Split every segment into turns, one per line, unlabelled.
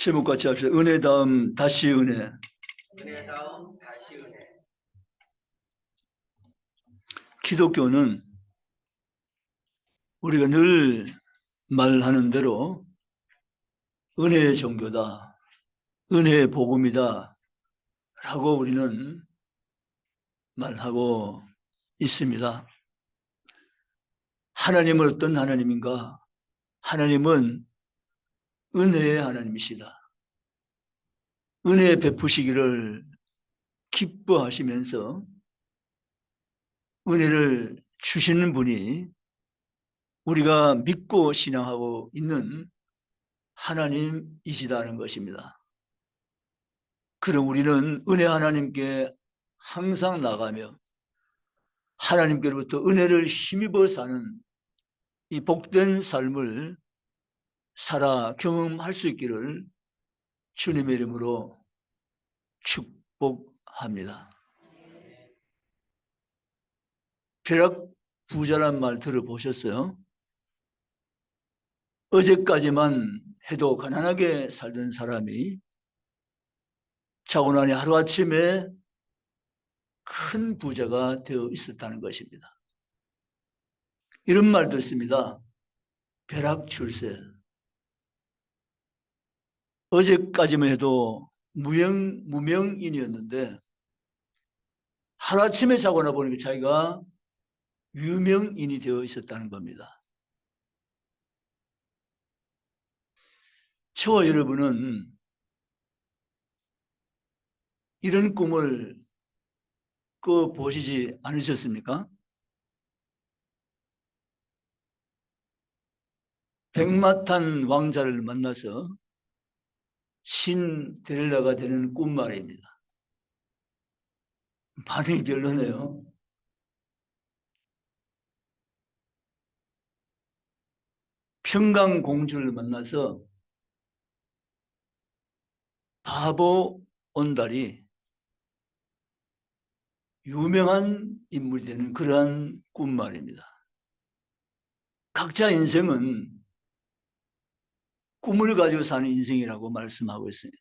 제목 같이 합시다. 은혜 다음 다시 은혜.
은혜 다음 다시 은혜.
기독교는 우리가 늘 말하는 대로 은혜의 종교다, 은혜의 복음이다 라고 우리는 말하고 있습니다. 하나님은 어떤 하나님인가? 하나님은 은혜의 하나님이시다. 은혜 베푸시기를 기뻐하시면서 은혜를 주시는 분이 우리가 믿고 신앙하고 있는 하나님이시다는 것입니다. 그럼 우리는 은혜 하나님께 항상 나가며 하나님께로부터 은혜를 힘입어 사는 이 복된 삶을 살아 경험할 수 있기를 주님의 이름으로 축복합니다. 벼락 부자란 말 들어보셨어요? 어제까지만 해도 가난하게 살던 사람이 자고 나니 하루아침에 큰 부자가 되어 있었다는 것입니다. 이런 말도 있습니다. 벼락출세. 어제까지만 해도 무명인이었는데 하루아침에 자고 나 보니까 자기가 유명인이 되어 있었다는 겁니다. 저와 여러분은 이런 꿈을 꿔보시지 않으셨습니까? 백마탄 왕자를 만나서 신데렐라가 되는 꿈 말입니다. 반응이 별로네요. 평강공주를 만나서 바보 온달이 유명한 인물이 되는 그러한 꿈 말입니다. 각자 인생은 꿈을 가지고 사는 인생이라고 말씀하고 있습니다.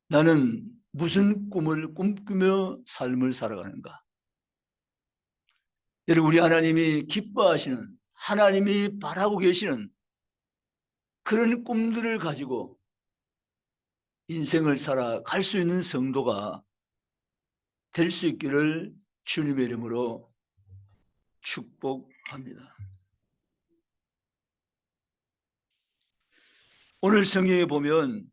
나는 무슨 꿈을 꿈꾸며 삶을 살아가는가? 여러분, 우리 하나님이 기뻐하시는, 하나님이 바라고 계시는 그런 꿈들을 가지고 인생을 살아갈 수 있는 성도가 될 수 있기를 주님의 이름으로 축복합니다. 오늘 성경에 보면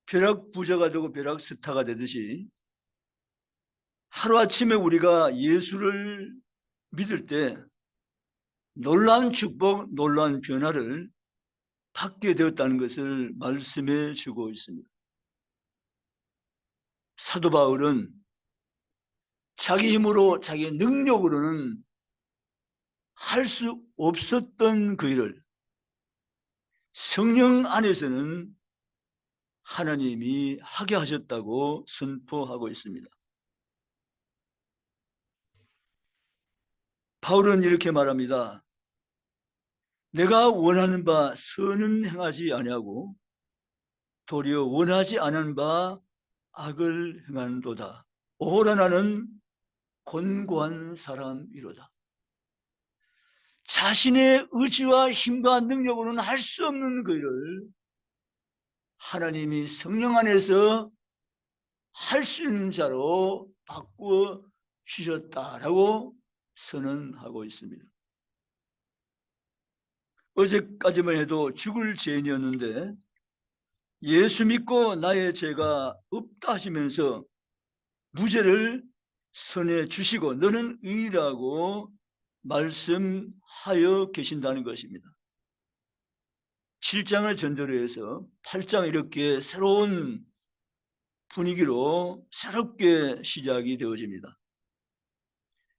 벼락 부자가 되고 벼락 스타가 되듯이 하루아침에 우리가 예수를 믿을 때 놀라운 축복, 놀라운 변화를 받게 되었다는 것을 말씀해 주고 있습니다. 사도 바울은 자기 힘으로, 자기 능력으로는 할 수 없었던 그 일을 성령 안에서는 하나님이 하게 하셨다고 선포하고 있습니다. 바울은 이렇게 말합니다. 내가 원하는 바 선은 행하지 아니하고 도리어 원하지 않은 바 악을 행하는도다. 오호라 나는 곤고한 사람이로다. 자신의 의지와 힘과 능력으로는 할 수 없는 그 일을 하나님이 성령 안에서 할 수 있는 자로 바꾸어 주셨다라고 선언하고 있습니다. 어제까지만 해도 죽을 죄인이었는데 예수 믿고 나의 죄가 없다 하시면서 무죄를 선해 주시고 너는 의인이라고 말씀하여 계신다는 것입니다. 7장을 전제로 해서 8장 이렇게 새로운 분위기로 새롭게 시작이 되어집니다.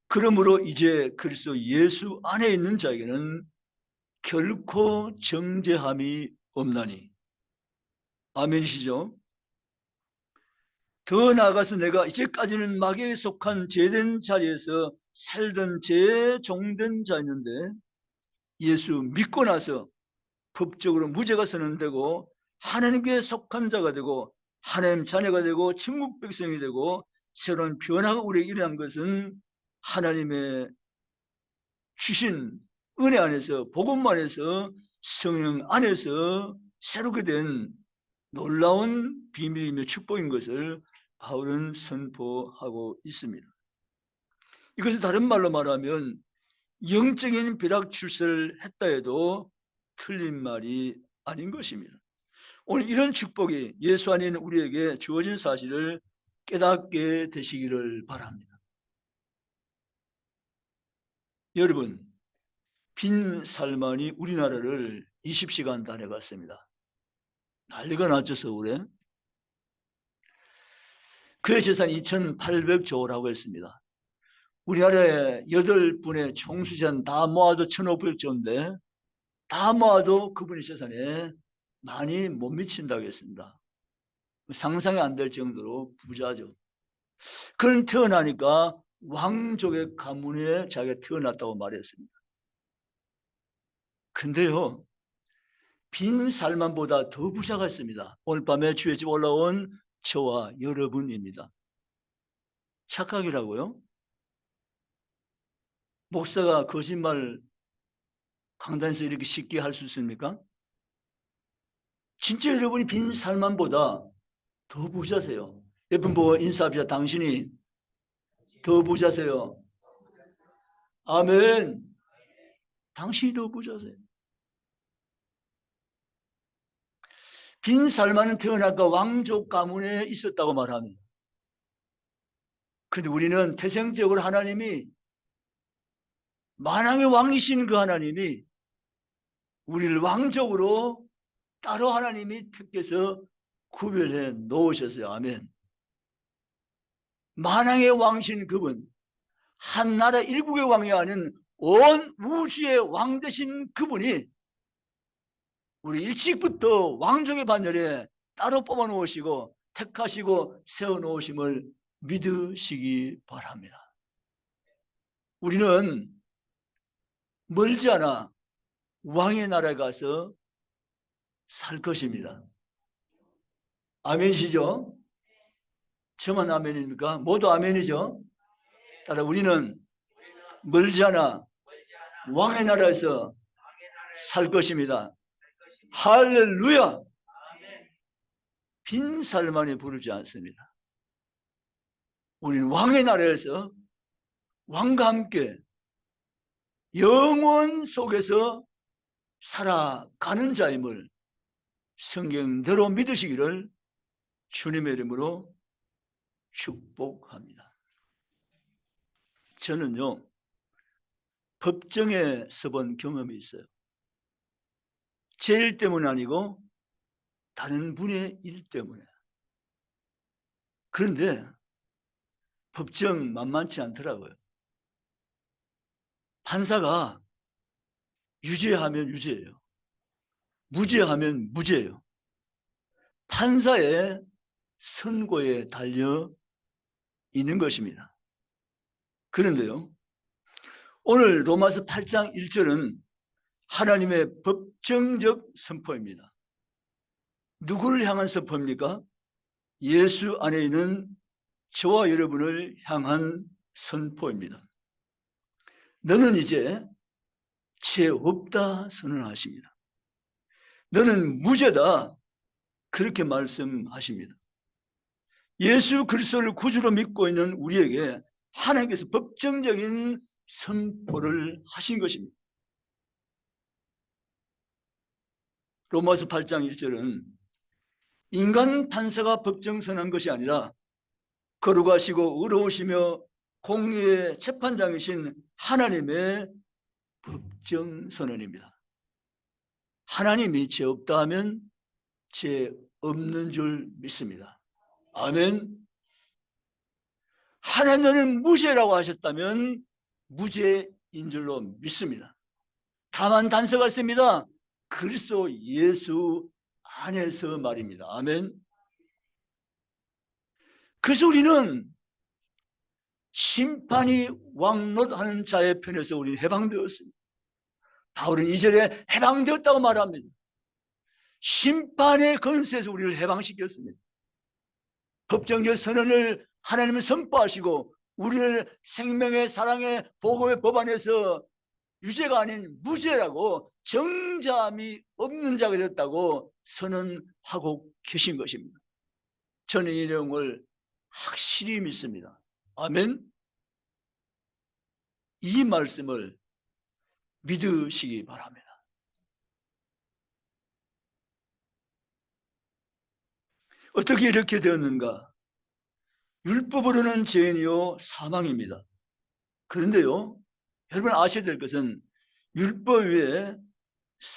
그러므로 이제 그리스도 예수 안에 있는 자에게는 결코 정죄함이 없나니. 아멘이시죠? 더 나아가서 내가 이제까지는 마귀에 속한 죄된 자리에서 살던 죄에 종된 자였는데 예수 믿고 나서 법적으로 무죄가 선언되고 하나님께 속한 자가 되고 하나님 자녀가 되고 천국 백성이 되고 새로운 변화가 우리에게 일어난 것은 하나님의 주신 은혜 안에서, 복음 안에서, 성령 안에서 새롭게 된 놀라운 비밀이며 축복인 것을 바울은 선포하고 있습니다. 이것을 다른 말로 말하면 영적인 벼락 출세를 했다 해도 틀린 말이 아닌 것입니다. 오늘 이런 축복이 예수 안에 있는 우리에게 주어진 사실을 깨닫게 되시기를 바랍니다. 여러분, 빈 살만이 우리나라를 20시간 다녀갔습니다. 난리가 났죠, 서울에. 그의 재산이 2,800조라고 했습니다. 우리나라에 8분의 총수재산 다 모아도 1,500조인데 다 모아도 그분의 재산에 많이 못 미친다고 했습니다. 상상이 안 될 정도로 부자죠. 그는 태어나니까 왕족의 가문에 자기가 태어났다고 말했습니다. 근데요, 빈 살만보다 더 부자가 있습니다. 오늘 밤에 주의 집 올라온 저와 여러분입니다. 착각이라고요? 목사가 거짓말 강단에서 이렇게 쉽게 할 수 있습니까? 진짜 여러분이 빈 살만보다 더 부자세요. 예쁜 보고 인사합시다. 당신이 더 부자세요. 아멘. 당신이 더 부자세요. 빈 살만은 태어나까 왕족 가문에 있었다고 말합니다. 그런데 우리는 태생적으로 하나님이, 만왕의 왕이신 그 하나님이 우리를 왕족으로 따로 하나님이 택해서 구별해 놓으셨어요. 아멘. 만왕의 왕이신 그분, 한 나라 일국의 왕이 아닌 온 우주의 왕 되신 그분이 우리 일찍부터 왕족의 반열에 따로 뽑아 놓으시고 택하시고 세워 놓으심을 믿으시기 바랍니다. 우리는 멀지 않아 왕의 나라에 가서 살 것입니다. 아멘이시죠? 저만 아멘입니까? 모두 아멘이죠? 따라 우리는 멀지 않아 왕의 나라에서 살 것입니다. 할렐루야! 빈 살만이 부르지 않습니다. 우리는 왕의 나라에서 왕과 함께 영원 속에서 살아가는 자임을 성경대로 믿으시기를 주님의 이름으로 축복합니다. 저는요, 법정에 서본 경험이 있어요. 제 일 때문 아니고 다른 분의 일 때문에. 그런데 법정 만만치 않더라고요. 판사가 유죄하면 유죄예요. 무죄하면 무죄예요. 판사의 선고에 달려 있는 것입니다. 그런데요, 오늘 로마서 8장 1절은 하나님의 법정적 선포입니다. 누구를 향한 선포입니까? 예수 안에 있는 저와 여러분을 향한 선포입니다. 너는 이제 죄 없다 선언하십니다. 너는 무죄다 그렇게 말씀하십니다. 예수 그리스도를 구주로 믿고 있는 우리에게 하나님께서 법정적인 선포를 하신 것입니다. 로마서 8장 1절은 인간 판사가 법정 선언한 것이 아니라 거룩하시고 의로우시며 공의의 재판장이신 하나님의 법정 선언입니다. 하나님이 죄 없다 하면 죄 없는 줄 믿습니다. 아멘. 하나님은 무죄라고 하셨다면 무죄인 줄로 믿습니다. 다만 단서가 있습니다. 그리스도 예수 안에서 말입니다. 아멘. 그래서 우리는 심판이 왕노하는 자의 편에서 우리는 해방되었습니다. 바울은 2절에 해방되었다고 말합니다. 심판의 권세에서 우리를 해방시켰습니다. 법정적 선언을 하나님은 선포하시고 우리를 생명의 사랑의 복음의 법안에서 유죄가 아닌 무죄라고 정죄함이 없는 자가 되었다고 선언하고 계신 것입니다. 저는 이 내용을 확실히 믿습니다. 아멘. 이 말씀을 믿으시기 바랍니다. 어떻게 이렇게 되었는가? 율법으로는 죄인이요 사망입니다. 그런데요, 여러분 아셔야 될 것은 율법 외에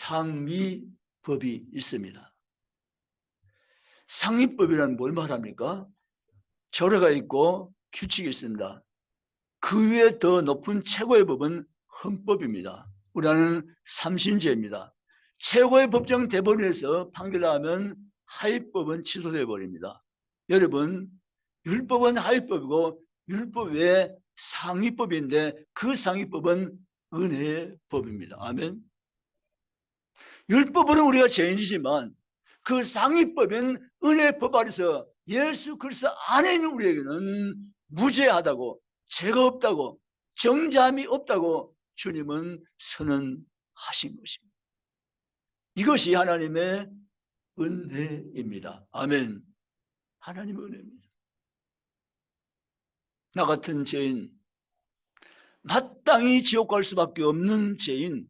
상위법이 있습니다. 상위법이란 뭘 말합니까? 절호가 있고 규칙이 있습니다. 그 위에 더 높은 최고의 법은 헌법입니다. 우리는 삼신제입니다. 최고의 법정 대법원에서 판결하면 하위법은 취소되어 버립니다. 여러분, 율법은 하위법이고 율법 외에 상위법인데 그 상위법은 은혜의 법입니다. 아멘. 율법은 우리가 죄인이지만 그 상위법인 은혜의 법 아래서 예수 그리스도 안에 있는 우리에게는 무죄하다고, 죄가 없다고, 정죄함이 없다고 주님은 선언하신 것입니다. 이것이 하나님의 은혜입니다. 아멘. 하나님의 은혜입니다. 나 같은 죄인, 마땅히 지옥 갈 수밖에 없는 죄인,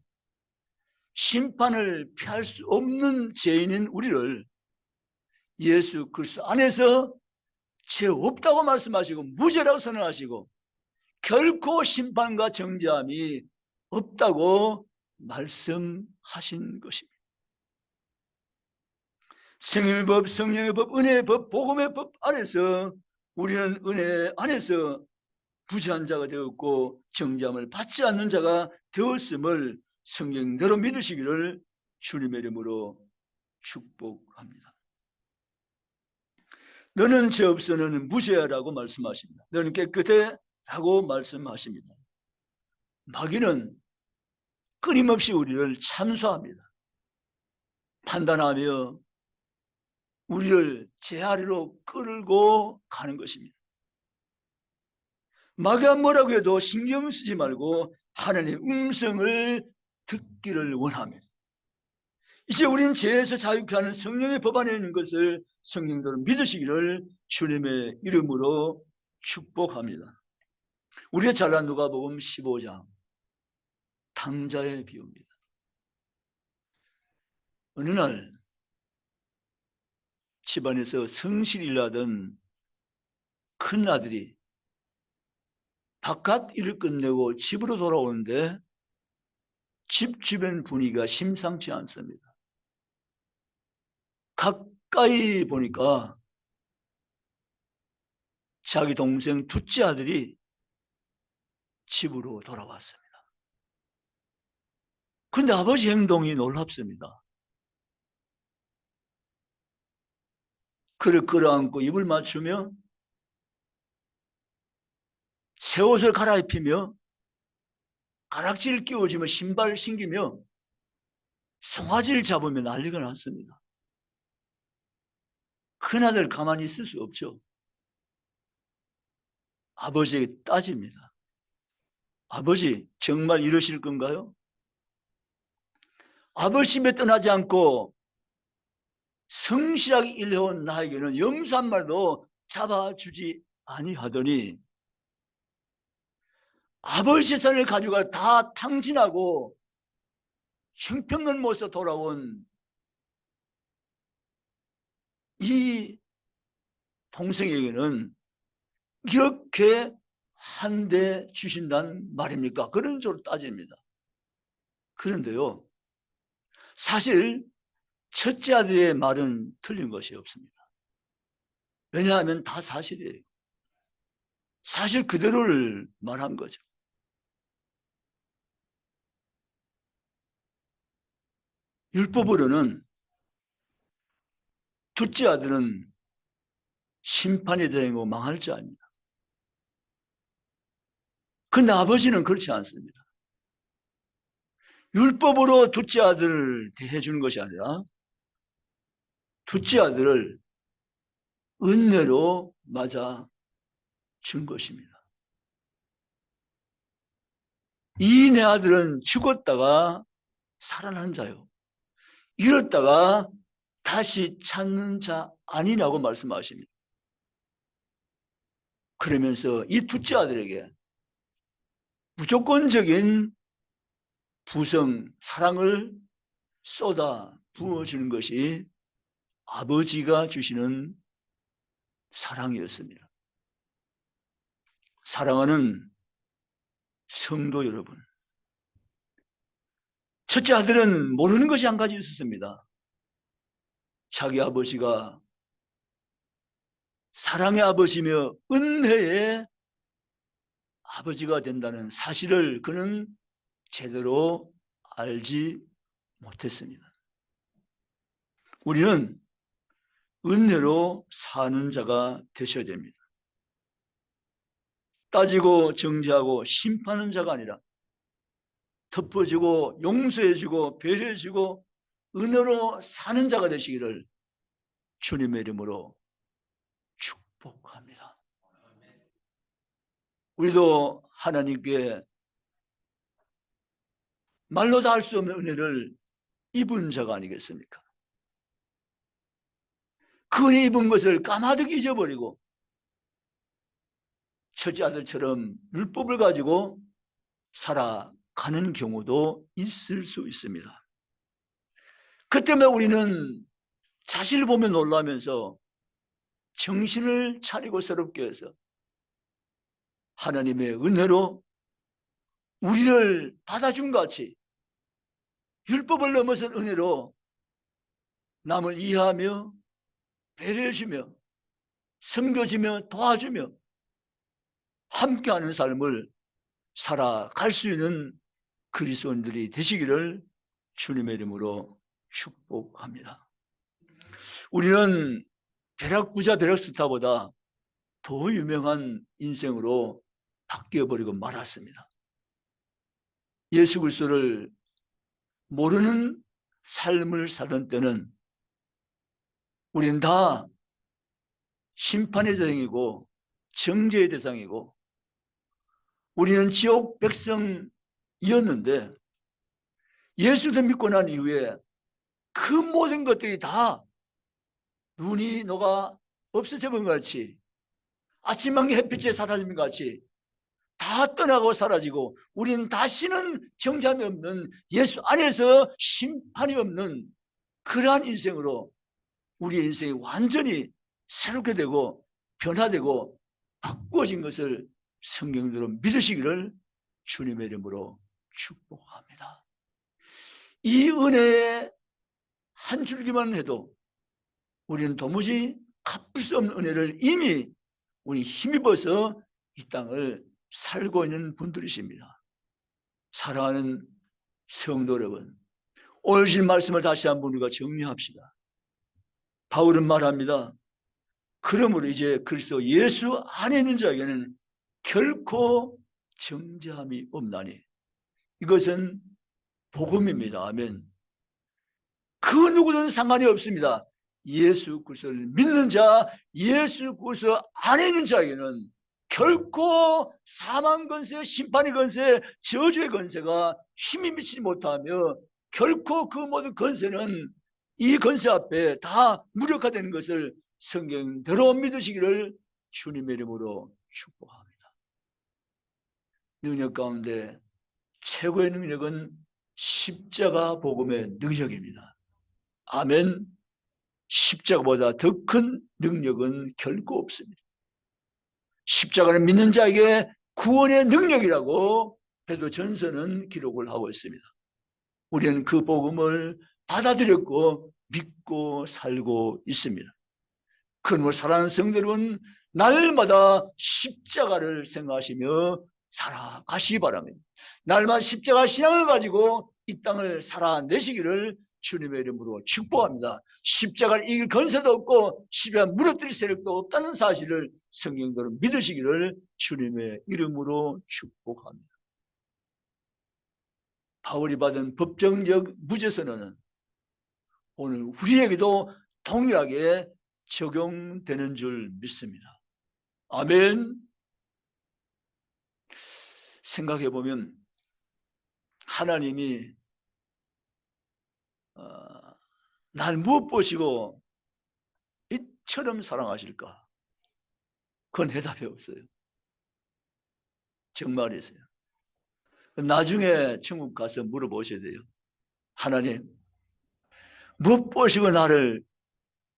심판을 피할 수 없는 죄인인 우리를 예수 그리스도 안에서 죄 없다고 말씀하시고 무죄라고 선언하시고 결코 심판과 정죄함이 없다고 말씀하신 것입니다. 생명의 법, 성령의 법, 은혜의 법, 복음의 법 안에서 우리는 은혜 안에서 부지한 자가 되었고 정죄함을 받지 않는 자가 되었음을 성령대로 믿으시기를 주님의 이름으로 축복합니다. 너는 죄 없어 너는 무죄라고 말씀하십니다. 너는 깨끗해 라고 말씀하십니다. 마귀는 끊임없이 우리를 참소합니다. 판단하며 우리를 죄 아래로 끌고 가는 것입니다. 마귀가 뭐라고 해도 신경 쓰지 말고 하나님의 음성을 듣기를 원합니다. 이제 우리는 죄에서 자유케 하는 성령의 법 안에 있는 것을 성령대로 믿으시기를 주님의 이름으로 축복합니다. 우리의 잘난 누가복음 15장 탕자의 비유입니다. 어느 날 집안에서 성실히 일하던 큰 아들이 바깥 일을 끝내고 집으로 돌아오는데 집 주변 분위기가 심상치 않습니다. 가까이 보니까 자기 동생 둘째 아들이 집으로 돌아왔습니다. 근데 아버지 행동이 놀랍습니다. 그를 끌어안고 입을 맞추며 새 옷을 갈아입히며 가락지를 끼워주며 신발을 신기며 송아지를 잡으며 난리가 났습니다. 큰아들 가만히 있을 수 없죠. 아버지에게 따집니다. 아버지 정말 이러실 건가요? 아버지 집에 떠나지 않고 성실하게 일해온 나에게는 염소 한 마리도 잡아주지 아니하더니 아버지 재산을 가지고 다 탕진하고 형편없는 모습으로 돌아온 이 동생에게는 이렇게 한 대 주신다는 말입니까? 그런 쪽으로 따집니다. 그런데요, 사실 첫째 아들의 말은 틀린 것이 없습니다. 왜냐하면 다 사실이에요. 사실 그대로를 말한 거죠. 율법으로는 둘째 아들은 심판이 되고 망할 자입니다. 그런데 아버지는 그렇지 않습니다. 율법으로 둘째 아들을 대해주는 것이 아니라 둘째 아들을 은혜로 맞아 준 것입니다. 이 내 아들은 죽었다가 살아난 자요, 잃었다가 다시 찾는 자 아니라고 말씀하십니다. 그러면서 이 둘째 아들에게 무조건적인 부성, 사랑을 쏟아 부어주는 것이 아버지가 주시는 사랑이었습니다. 사랑하는 성도 여러분, 첫째 아들은 모르는 것이 한 가지 있었습니다. 자기 아버지가 사랑의 아버지며 은혜의 아버지가 된다는 사실을 그는 제대로 알지 못했습니다. 우리는 은혜로 사는 자가 되셔야 됩니다. 따지고 정죄하고 심판하는 자가 아니라 덮어주고 용서해주고 배려해주고 은혜로 사는 자가 되시기를 주님의 이름으로 축복합니다. 우리도 하나님께 말로 다 할 수 없는 은혜를 입은 자가 아니겠습니까? 그 은혜 입은 것을 까마득히 잊어버리고 첫째 아들처럼 율법을 가지고 살아가는 경우도 있을 수 있습니다. 그 때문에 우리는 자신을 보며 놀라면서 정신을 차리고 새롭게 해서 하나님의 은혜로 우리를 받아준 같이 율법을 넘어선 은혜로 남을 이해하며 배려해주며 섬겨주며 도와주며 함께하는 삶을 살아갈 수 있는 그리스도인들이 되시기를 주님의 이름으로 축복합니다. 우리는 벼락부자 벼락스타보다 더 유명한 인생으로 바뀌어버리고 말았습니다. 예수 그리스도를 모르는 삶을 살던 때는 우리는 다 심판의 대상이고 정죄의 대상이고 우리는 지옥 백성이었는데 예수를 믿고 난 이후에 그 모든 것들이 다 눈이 녹아 없어져 버린 것 같이 아침망리 햇빛에 사라진 것 같이 다 떠나고 사라지고 우리는 다시는 정죄함이 없는 예수 안에서 심판이 없는 그러한 인생으로 우리의 인생이 완전히 새롭게 되고 변화되고 바꾸어진 것을 성경대로 믿으시기를 주님의 이름으로 축복합니다. 이 은혜의 한 줄기만 해도 우리는 도무지 갚을 수 없는 은혜를 이미 우리 힘입어서 이 땅을 살고 있는 분들이십니다. 사랑하는 성도 여러분, 오늘 주신 말씀을 다시 한번 우리가 정리합시다. 바울은 말합니다. 그러므로 이제 그리스도 예수 안에 있는 자에게는 결코 정죄함이 없나니. 이것은 복음입니다. 아멘. 그 누구든 상관이 없습니다. 예수 그리스도를 믿는 자, 예수 그리스도 안에 있는 자에게는 결코 사망 권세, 심판의 권세, 저주의 권세가 힘이 미치지 못하며 결코 그 모든 권세는 이 권세 앞에 다 무력화되는 것을 성경대로 믿으시기를 주님의 이름으로 축복합니다. 능력 가운데 최고의 능력은 십자가 복음의 능력입니다. 아멘. 십자가보다 더 큰 능력은 결코 없습니다. 십자가는 믿는 자에게 구원의 능력이라고 베드로전서는 기록을 하고 있습니다. 우리는 그 복음을 받아들였고 믿고 살고 있습니다. 그러므로 사랑하는 성도 여러분, 날마다 십자가를 생각하시며 살아가시기 바랍니다. 날마다 십자가 신앙을 가지고 이 땅을 살아내시기를 주님의 이름으로 축복합니다. 십자가를 이길 건세도 없고 십자가 무너뜨릴 세력도 없다는 사실을 성경대로 믿으시기를 주님의 이름으로 축복합니다. 바울이 받은 법정적 무죄 선언은 오늘 우리에게도 동일하게 적용되는 줄 믿습니다. 아멘. 생각해 보면 하나님이 날 무엇 보시고 이처럼 사랑하실까? 그건 해답이 없어요. 정말이세요. 나중에 천국 가서 물어보셔야 돼요. 하나님, 무엇 보시고 나를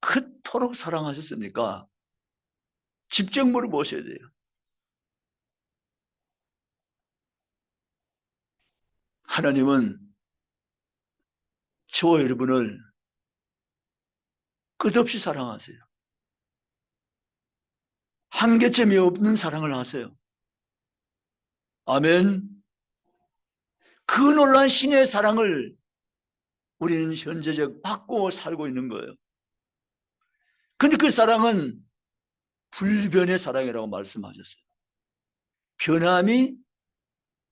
그토록 사랑하셨습니까? 직접 물어보셔야 돼요. 하나님은 저와 여러분을 끝없이 사랑하세요. 한계점이 없는 사랑을 하세요. 아멘. 그 놀라운 신의 사랑을 우리는 현재적 받고 살고 있는 거예요. 근데 그 사랑은 불변의 사랑이라고 말씀하셨어요. 변함이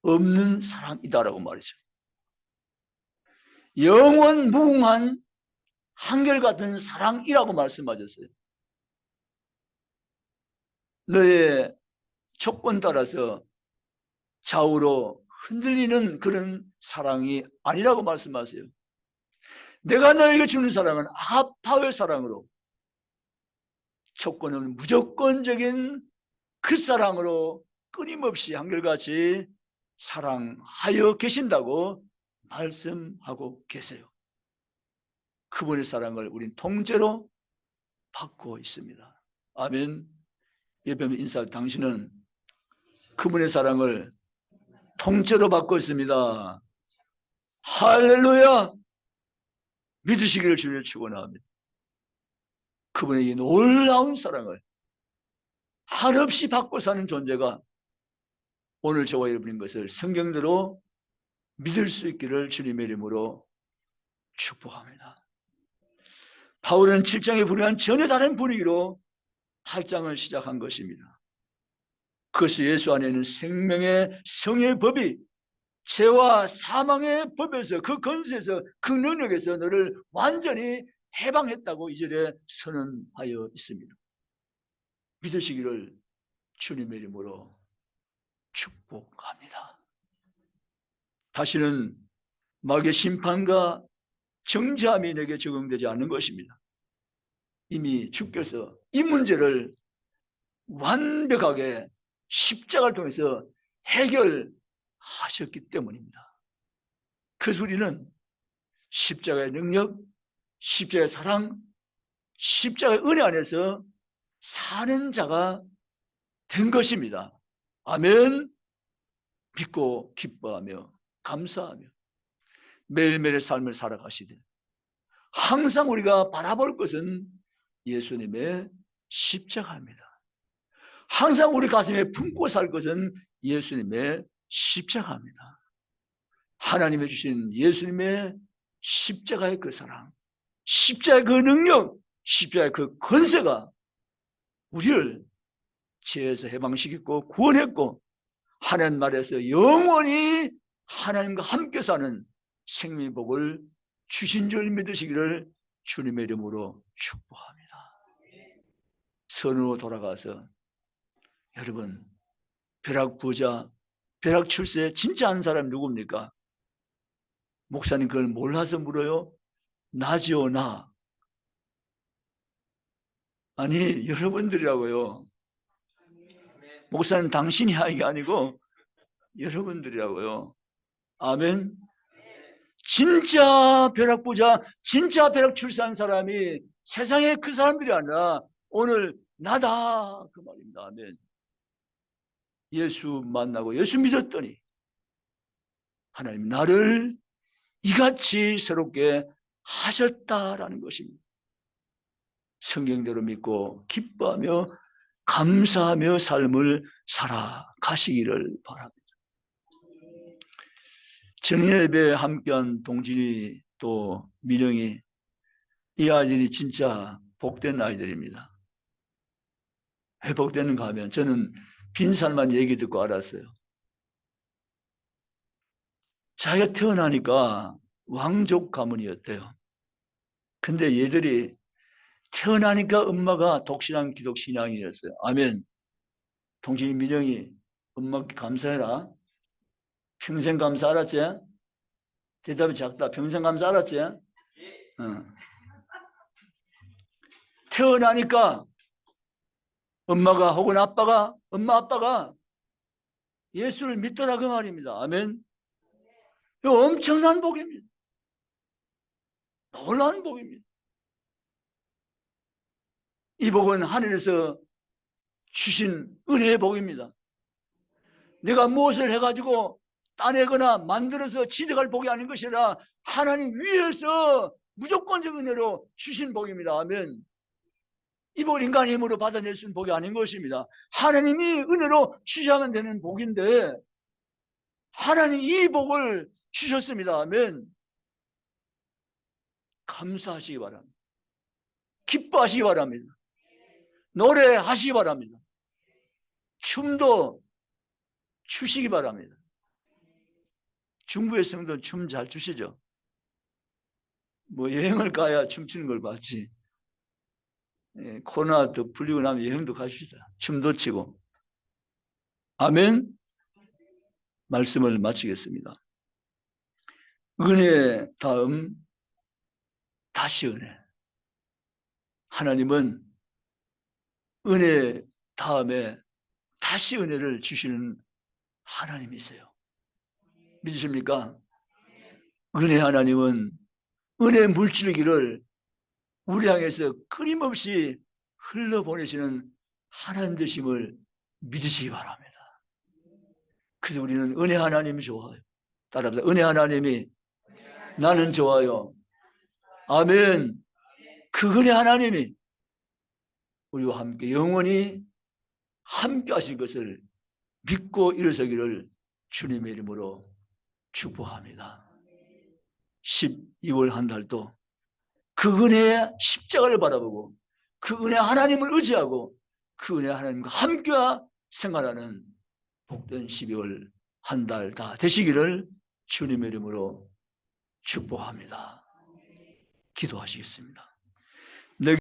없는 사랑이다라고 말이죠. 영원 무궁한 한결같은 사랑이라고 말씀하셨어요. 너의 조건 따라서 좌우로 흔들리는 그런 사랑이 아니라고 말씀하세요. 내가 너에게 주는 사랑은 아가파의 사랑으로, 조건은 무조건적인 그 사랑으로 끊임없이 한결같이 사랑하여 계신다고 말씀하고 계세요. 그분의 사랑을 우린 통째로 받고 있습니다. 아멘. 예배면 인사, 당신은 그분의 사랑을 통째로 받고 있습니다. 할렐루야. 믿으시기를 주님을 축원합니다. 그분의 이 놀라운 사랑을 한없이 받고 사는 존재가 오늘 저와 여러분인 것을 성경대로 믿을 수 있기를 주님의 이름으로 축복합니다. 바울은 7장에 불과한 전혀 다른 분위기로 8장을 시작한 것입니다. 그것이 예수 안에 있는 생명의 성의 법이 죄와 사망의 법에서, 그 권세에서, 그 능력에서 너를 완전히 해방했다고 이절에 선언하여 있습니다. 믿으시기를 주님의 이름으로 축복합니다. 다시는 마귀의 심판과 정죄함이 내게 적용되지 않는 것입니다. 이미 주께서 이 문제를 완벽하게 십자가를 통해서 해결하셨기 때문입니다. 그래서 우리는 십자가의 능력, 십자가의 사랑, 십자가의 은혜 안에서 사는 자가 된 것입니다. 아멘. 믿고 기뻐하며 감사하며 매일매일의 삶을 살아가시되 항상 우리가 바라볼 것은 예수님의 십자가입니다. 항상 우리 가슴에 품고 살 것은 예수님의 십자가입니다. 하나님이 주신 예수님의 십자가의 그 사랑, 십자가의 그 능력, 십자가의 그 권세가 우리를 죄에서 해방시켰고 구원했고 하나님 나라에서 영원히 하나님과 함께 사는 생명의 복을 주신 줄 믿으시기를 주님의 이름으로 축복합니다. 선으로 돌아가서 여러분, 벼락부자, 벼락출세 진짜 아는 사람이 누굽니까? 목사님 그걸 몰라서 물어요? 나지요, 나. 아니, 여러분들이라고요. 목사님 당신이 이야기 아니고 여러분들이라고요. 아멘. 진짜 벼락부자, 진짜 벼락출세한 사람이 세상에 그 사람들이 아니라 오늘 나다 그 말입니다. 아멘. 예수 만나고 예수 믿었더니 하나님 나를 이같이 새롭게 하셨다라는 것입니다. 성경대로 믿고 기뻐하며 감사하며 삶을 살아가시기를 바랍니다. 정예배에 함께한 동진이 또 민영이, 이 아이들이 진짜 복된 아이들입니다. 왜 복되는가 하면 저는 빈살만 얘기 듣고 알았어요. 자기가 태어나니까 왕족 가문이었대요. 근데 얘들이 태어나니까 엄마가 독실한 기독 신앙이었어요. 아멘. 동진이 민영이 엄마께 감사해라. 평생 감사 알았지? 대답이 작다. 평생 감사 알았지? 태어나니까 엄마가 혹은 아빠가 엄마 아빠가 예수를 믿더라 그 말입니다. 아멘. 이거 엄청난 복입니다. 놀라운 복입니다. 이 복은 하늘에서 주신 은혜의 복입니다. 내가 무엇을 해가지고 따내거나 만들어서 취득할 복이 아닌 것이라 하나님 위에서 무조건적 은혜로 주신 복입니다. 아멘. 이 복을 인간의 힘으로 받아낼 수 있는 복이 아닌 것입니다. 하나님이 은혜로 주셔야만 되는 복인데 하나님 이 복을 주셨습니다. 아멘. 감사하시기 바랍니다. 기뻐하시기 바랍니다. 노래하시기 바랍니다. 춤도 추시기 바랍니다. 중부의 성도는 춤 잘 추시죠? 뭐 여행을 가야 춤추는 걸 봤지. 코로나도 풀리고 나면 여행도 가십시다. 춤도 치고. 아멘. 말씀을 마치겠습니다. 은혜 다음 다시 은혜. 하나님은 은혜 다음에 다시 은혜를 주시는 하나님이세요. 믿으십니까? 은혜 하나님은 은혜 물줄기를 우리 향해서 끊임없이 흘러보내시는 하나님 되심을 믿으시기 바랍니다. 그래서 우리는 은혜 하나님이 좋아요. 따라합니다. 은혜 하나님이 나는 좋아요. 아멘. 그 은혜 하나님이 우리와 함께 영원히 함께 하실 것을 믿고 일어서기를 주님의 이름으로 축복합니다. 12월 한 달도 그 은혜의 십자가를 바라보고 그 은혜 하나님을 의지하고 그 은혜 하나님과 함께 생활하는 복된 12월 한 달 다 되시기를 주님의 이름으로 축복합니다. 기도하시겠습니다.